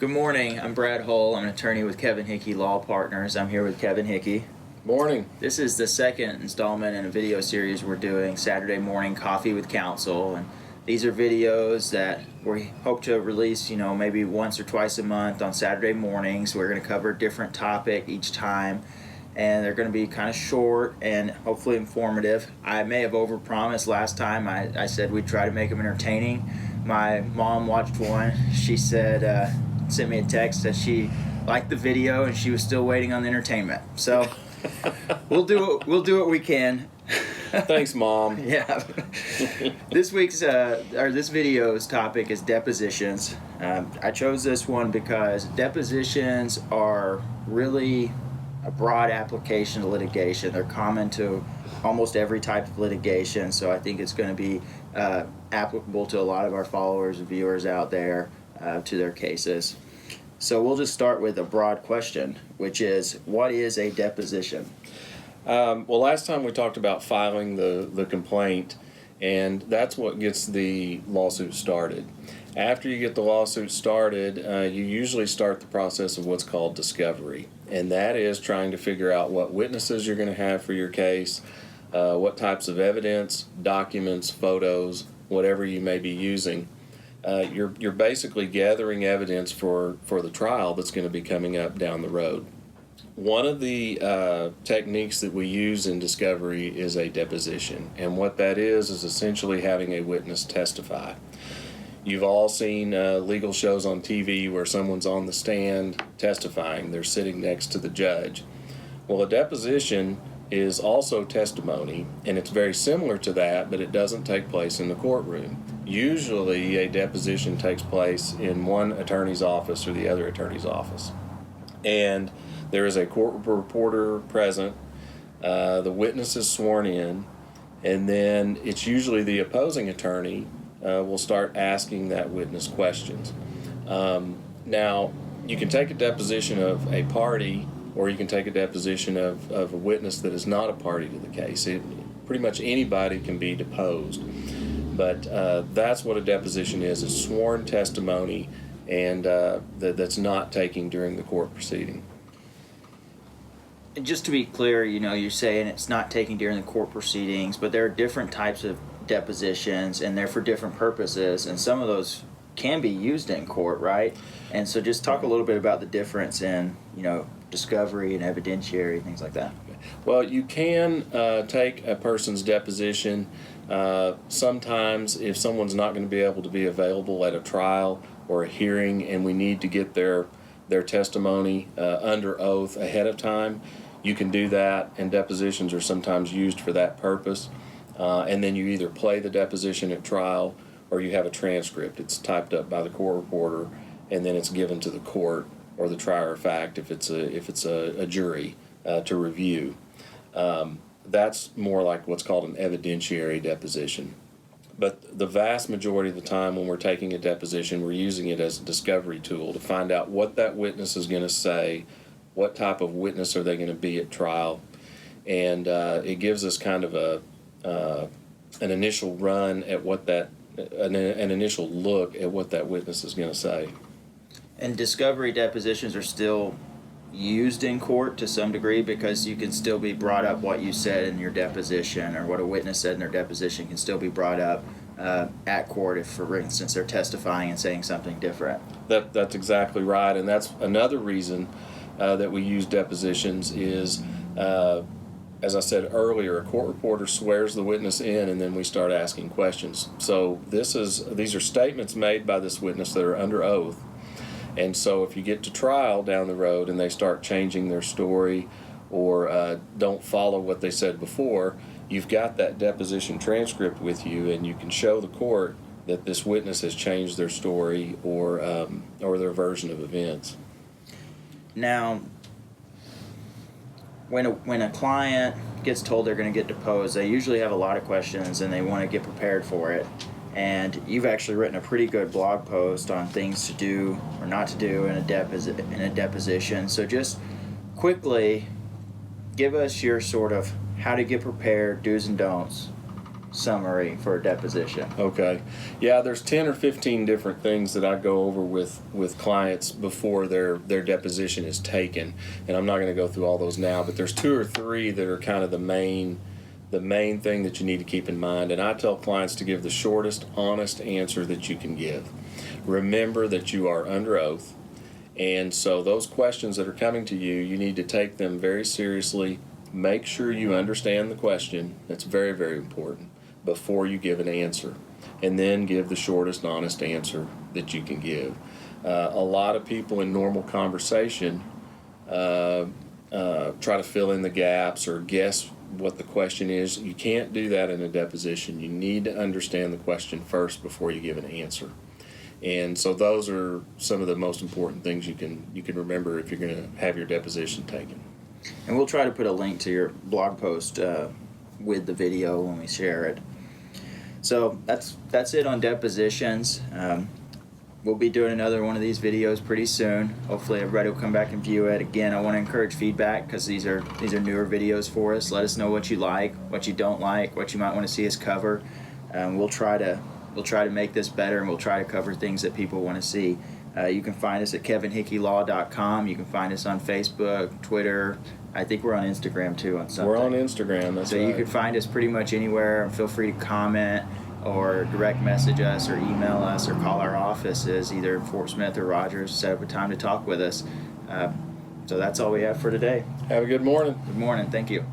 Good morning. I'm Brad Hull. I'm an attorney with Kevin Hickey Law Partners. I'm here with Kevin Hickey. Morning. This is the second installment in a video series we're doing, Saturday Morning Coffee with Counsel. And these are videos that we hope to release, maybe once or twice a month on Saturday mornings. We're going to cover a different topic each time, and they're going to be kind of short and hopefully informative. I may have overpromised last time. I said we'd try to make them entertaining. My mom watched one. She said, sent me a text that she liked the video and she was still waiting on the entertainment. So we'll do what we can. Thanks, Mom. Yeah. This video's topic is depositions. I chose this one because depositions are really a broad application of litigation. They're common to almost every type of litigation, so I think it's going to be applicable to a lot of our followers and viewers out there to their cases. So we'll just start with a broad question, which is, what is a deposition? Well, last time we talked about filing the complaint, and that's what gets the lawsuit started. After you get the lawsuit started, you usually start the process of what's called discovery, and that is trying to figure out what witnesses you're going to have for your case, what types of evidence, documents, photos, whatever you may be using. You're basically gathering evidence for the trial that's going to be coming up down the road. One of the techniques that we use in discovery is a deposition, and what that is essentially having a witness testify. You've all seen legal shows on TV where someone's on the stand testifying. They're sitting next to the judge. Well, a deposition is also testimony, and it's very similar to that, but it doesn't take place in the courtroom. Usually a deposition takes place in one attorney's office or the other attorney's office. And there is a court reporter present, the witness is sworn in, and then it's usually the opposing attorney will start asking that witness questions. Now, you can take a deposition of a party, or you can take a deposition of a witness that is not a party to the case. Pretty much anybody can be deposed. But that's what a deposition is sworn testimony, and that's not taken during the court proceeding. And just to be clear, you're saying it's not taken during the court proceedings, but there are different types of depositions, and they're for different purposes, and some of those can be used in court, right? And so just talk a little bit about the difference in, discovery and evidentiary, things like that. Well, you can take a person's deposition. Sometimes if someone's not going to be able to be available at a trial or a hearing and we need to get their testimony under oath ahead of time, you can do that, and depositions are sometimes used for that purpose. And then you either play the deposition at trial or you have a transcript. It's typed up by the court reporter, and then it's given to the court or the trier of fact if it's a jury to review. That's more like what's called an evidentiary deposition. But the vast majority of the time when we're taking a deposition, we're using it as a discovery tool to find out what that witness is going to say, what type of witness are they going to be at trial, and it gives us kind of an initial run at an initial look at what that witness is going to say. And discovery depositions are still used in court to some degree, because you can still be brought up what you said in your deposition, or what a witness said in their deposition can still be brought up at court if, for instance, they're testifying and saying something different. That's exactly right, and that's another reason that we use depositions is, as I said earlier, a court reporter swears the witness in, and then we start asking questions. So these are statements made by this witness that are under oath. And so if you get to trial down the road and they start changing their story or don't follow what they said before, you've got that deposition transcript with you, and you can show the court that this witness has changed their story or their version of events. Now, when a client gets told they're going to get deposed, they usually have a lot of questions and they want to get prepared for it. And you've actually written a pretty good blog post on things to do or not to do in a deposition. So just quickly give us your sort of how to get prepared, do's and don'ts summary for a deposition. Okay. Yeah, there's 10 or 15 different things that I go over with clients before their deposition is taken. And I'm not going to go through all those now, but there's 2 or 3 that are kind of the main thing that you need to keep in mind. And I tell clients to give the shortest, honest answer that you can give. Remember that you are under oath. And so those questions that are coming to you, you need to take them very seriously. Make sure you understand the question. That's very, very important before you give an answer. And then give the shortest, honest answer that you can give. A lot of people in normal conversation try to fill in the gaps or guess what the question is. You can't do that in a deposition. You need to understand the question first before you give an answer. And so those are some of the most important things you can remember if you're going to have your deposition taken. And we'll try to put a link to your blog post with the video when we share it. So that's it on depositions. We'll be doing another one of these videos pretty soon. Hopefully everybody will come back and view it. Again, I want to encourage feedback because these are newer videos for us. Let us know what you like, what you don't like, what you might want to see us cover. We'll try to make this better, and we'll try to cover things that people want to see. You can find us at kevinhickeylaw.com. You can find us on Facebook, Twitter. I think we're on Instagram too on something. We're on Instagram. That's so right. You can find us pretty much anywhere. Feel free to comment or direct message us or email us or call our offices, either in Fort Smith or Rogers. Set up a time to talk with us. So that's all we have for today. Have a good morning. Good morning. Thank you.